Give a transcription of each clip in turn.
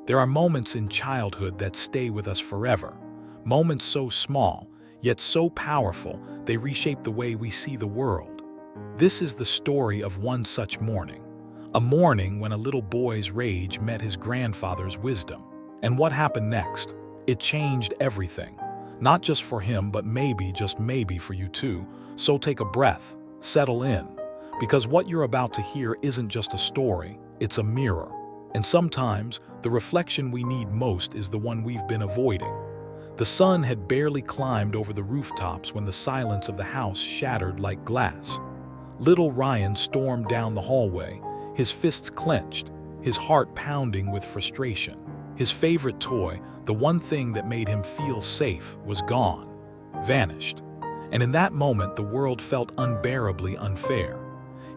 There are moments in childhood that stay with us forever. Moments so small, yet so powerful, they reshape the way we see the world. This is the story of one such morning. A morning when a little boy's rage met his grandfather's wisdom. And what happened next? It changed everything. Not just for him, but maybe, just maybe for you too. So take a breath, settle in. Because what you're about to hear isn't just a story, it's a mirror. And sometimes, the reflection we need most is the one we've been avoiding. The sun had barely climbed over the rooftops when the silence of the house shattered like glass. Little Ryan stormed down the hallway, his fists clenched, his heart pounding with frustration. His favorite toy, the one thing that made him feel safe, was gone, vanished. And in that moment, the world felt unbearably unfair.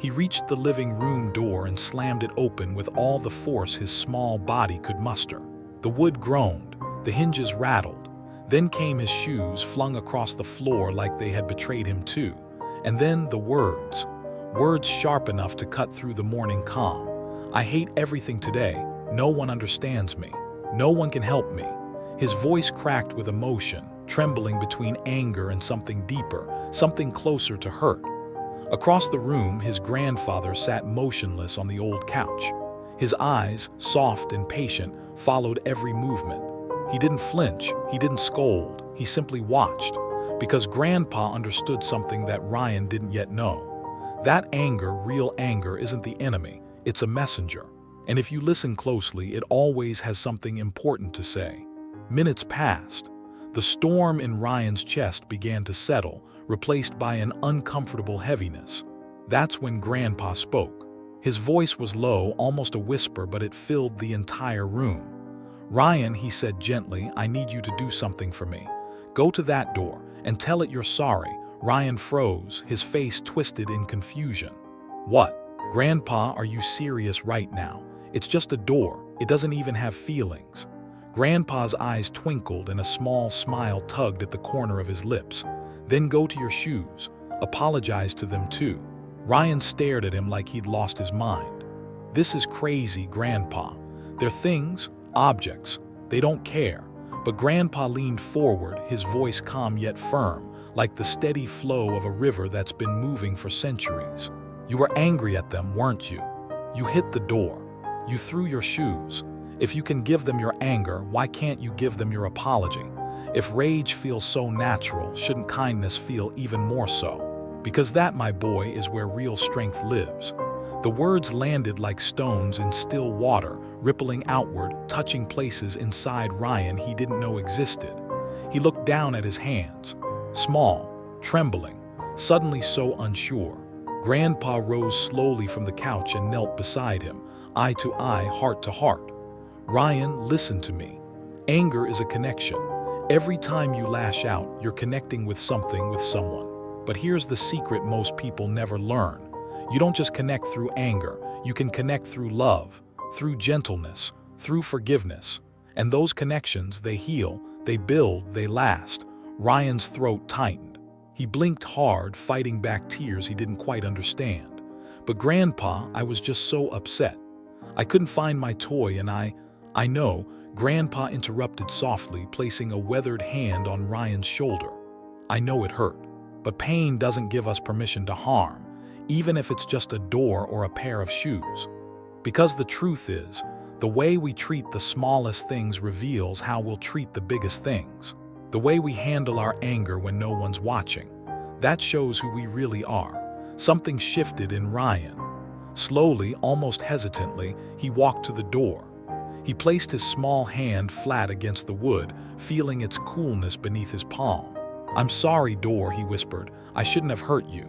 He reached the living room door and slammed it open with all the force his small body could muster. The wood groaned, the hinges rattled. Then came his shoes flung across the floor like they had betrayed him too. And then the words sharp enough to cut through the morning calm. I hate everything today. No one understands me. No one can help me. His voice cracked with emotion, trembling between anger and something deeper, something closer to hurt. Across the room, his grandfather sat motionless on the old couch. His eyes, soft and patient, followed every movement. He didn't flinch, he didn't scold, he simply watched, because Grandpa understood something that Ryan didn't yet know. That anger, real anger, isn't the enemy, it's a messenger. And if you listen closely, it always has something important to say. Minutes passed. The storm in Ryan's chest began to settle, replaced by an uncomfortable heaviness. That's when Grandpa spoke. His voice was low, almost a whisper, but it filled the entire room. Ryan, he said gently, I need you to do something for me. Go to that door and tell it you're sorry. Ryan froze, his face twisted in confusion. What? Grandpa, are you serious right now? It's just a door. It doesn't even have feelings. Grandpa's eyes twinkled and a small smile tugged at the corner of his lips. Then go to your shoes. Apologize to them too. Ryan stared at him like he'd lost his mind. This is crazy, Grandpa. They're things, objects. They don't care. But Grandpa leaned forward, his voice calm yet firm, like the steady flow of a river that's been moving for centuries. You were angry at them, weren't you? You hit the door. You threw your shoes. If you can give them your anger, why can't you give them your apology? If rage feels so natural, shouldn't kindness feel even more so? Because that, my boy, is where real strength lives. The words landed like stones in still water, rippling outward, touching places inside Ryan he didn't know existed. He looked down at his hands, small, trembling, suddenly so unsure. Grandpa rose slowly from the couch and knelt beside him, eye to eye, heart to heart. Ryan, listen to me. Anger is a connection. Every time you lash out, you're connecting with something, with someone. But here's the secret most people never learn. You don't just connect through anger. You can connect through love, through gentleness, through forgiveness. And those connections, they heal, they build, they last. Ryan's throat tightened. He blinked hard, fighting back tears he didn't quite understand. But Grandpa, I was just so upset. I couldn't find my toy and I know, Grandpa interrupted softly, placing a weathered hand on Ryan's shoulder. I know it hurt, but pain doesn't give us permission to harm, even if it's just a door or a pair of shoes. Because the truth is, the way we treat the smallest things reveals how we'll treat the biggest things. The way we handle our anger when no one's watching, that shows who we really are. Something shifted in Ryan. Slowly, almost hesitantly, he walked to the door. He placed his small hand flat against the wood, feeling its coolness beneath his palm. I'm sorry, door, he whispered. I shouldn't have hurt you.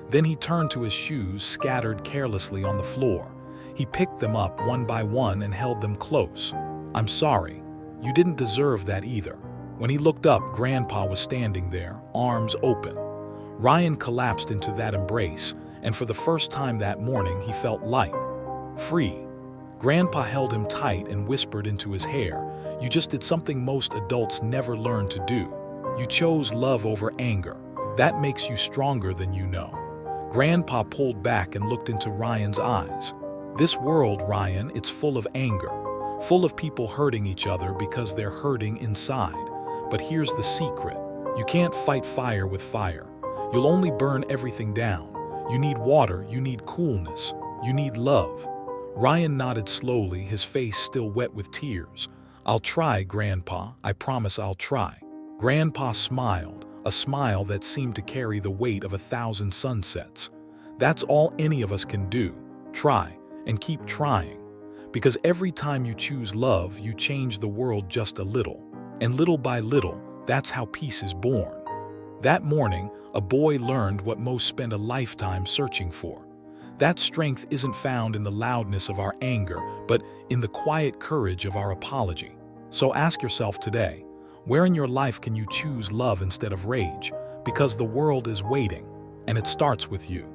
Then he turned to his shoes, scattered carelessly on the floor. He picked them up one by one and held them close. I'm sorry. You didn't deserve that either. When he looked up, Grandpa was standing there, arms open. Ryan collapsed into that embrace, and for the first time that morning, he felt light, free. Grandpa held him tight and whispered into his hair, you just did something most adults never learn to do. You chose love over anger. That makes you stronger than you know. Grandpa pulled back and looked into Ryan's eyes. This world, Ryan, it's full of anger. full of people hurting each other because they're hurting inside. But here's the secret. You can't fight fire with fire. You'll only burn everything down. You need water, you need coolness, you need love. Ryan nodded slowly, his face still wet with tears. "I'll try, Grandpa. I promise I'll try." Grandpa smiled, a smile that seemed to carry the weight of 1,000 sunsets. That's all any of us can do. Try, and keep trying. Because every time you choose love, you change the world just a little. And little by little, that's how peace is born. That morning, a boy learned what most spend a lifetime searching for. That strength isn't found in the loudness of our anger, but in the quiet courage of our apology. So ask yourself today, where in your life can you choose love instead of rage? Because the world is waiting, and it starts with you.